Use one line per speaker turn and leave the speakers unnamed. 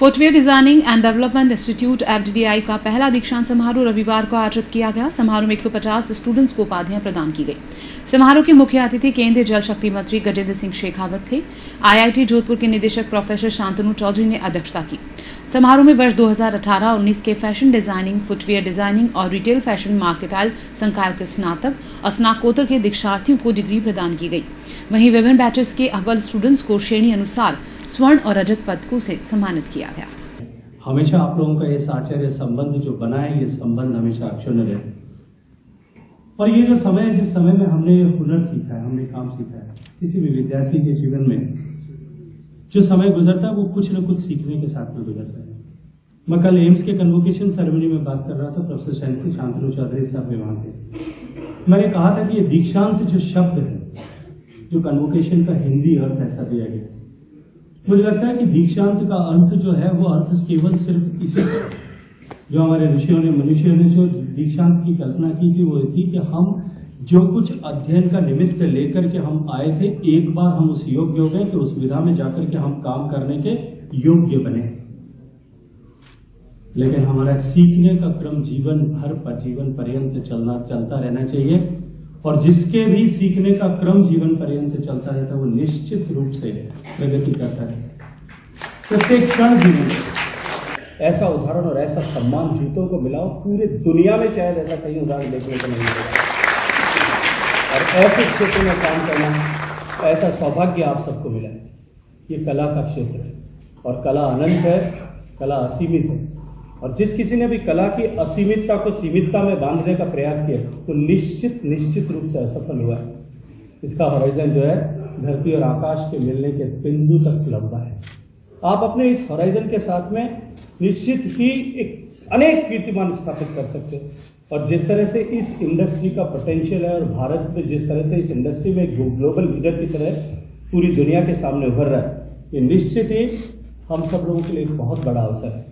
Footwear designing and development institute FDDI का पहला दीक्षांत समारोह रविवार को आयोजित किया गया। समारोह में 150 स्टूडेंट्स को उपाधियां प्रदान की गई। समारोह के मुख्य अतिथि केंद्रीय जल शक्ति मंत्री गजेंद्र सिंह शेखावत थे। IIT जोधपुर के निदेशक प्रोफेसर शांतनु चौधरी ने अध्यक्षता की। समारोह में वर्ष 2018-19 के फैशन डिजाइनिंग, फुटवेयर डिजाइनिंग और रिटेल फैशन मार्केटाइल संकायों के स्नातक और स्नातकोत्तर के दीक्षार्थियों को डिग्री प्रदान की गई। वहीं विभिन्न बैचेस के अव्वल स्टूडेंट्स को श्रेणी अनुसार स्वर्ण और रजत पदकों से सम्मानित किया गया।
हमेशा आप लोगों का ये साहचर्य संबंध जो बना है, ये संबंध हमेशा अक्षुण्ण रहे। और ये जो समय है, जिस समय में हमने हुनर सीखा है, हमने काम सीखा है, किसी भी विद्यार्थी के जीवन में जो समय गुजरता है वो कुछ न कुछ सीखने के साथ में गुजरता है। मैं कल एम्स के कन्वोकेशन सेरेमनी में बात कर रहा था, प्रोफेसर शांतनु चौधरी साहब भी वहां थे। मैंने कहा था कि ये दीक्षांत जो शब्द है, जो कन्वोकेशन का हिंदी अर्थ ऐसा दिया गया, मुझे लगता है कि दीक्षांत का अर्थ जो है वो अर्थ केवल सिर्फ इसी जो हमारे ऋषियों ने, मनुष्यों ने जो दीक्षांत की कल्पना की थी, वो थी कि हम जो कुछ अध्ययन का निमित्त लेकर के हम आए थे, एक बार हम उस योग्य हो गए कि उस विधा में जाकर के हम काम करने के योग्य बने। लेकिन हमारा सीखने का क्रम जीवन भर पर, जीवन पर्यंत चलता रहना चाहिए। और जिसके भी सीखने का क्रम जीवन पर्यंत चलता रहता है, वो निश्चित रूप से प्रगति करता है। प्रत्येक क्षण जीवन ऐसा उदाहरण और ऐसा सम्मान जूतों को मिला हो, पूरे दुनिया में शायद ऐसा कहीं उदाहरण देखने को नहीं मिलेगा। और ऐसे क्षेत्र में काम करना, ऐसा सौभाग्य आप सबको मिला है। ये कला का क्षेत्र है और कला अनंत है, कला असीमित है। और जिस किसी ने भी कला की असीमितता को सीमितता में बांधने का प्रयास किया, तो निश्चित रूप से असफल हुआ है। इसका हॉराइजन जो है धरती और आकाश के मिलने के बिंदु तक लंबा है। आप अपने इस हॉराइजन के साथ में निश्चित ही एक अनेक कीर्तिमान स्थापित कर सकते हैं। और जिस तरह से इस इंडस्ट्री का पोटेंशियल है और भारत में जिस तरह से इस इंडस्ट्री में ग्लोबल लीडर की तरह पूरी दुनिया के सामने उभर रहा है, ये निश्चित ही हम सब लोगों के लिए एक बहुत बड़ा अवसर है।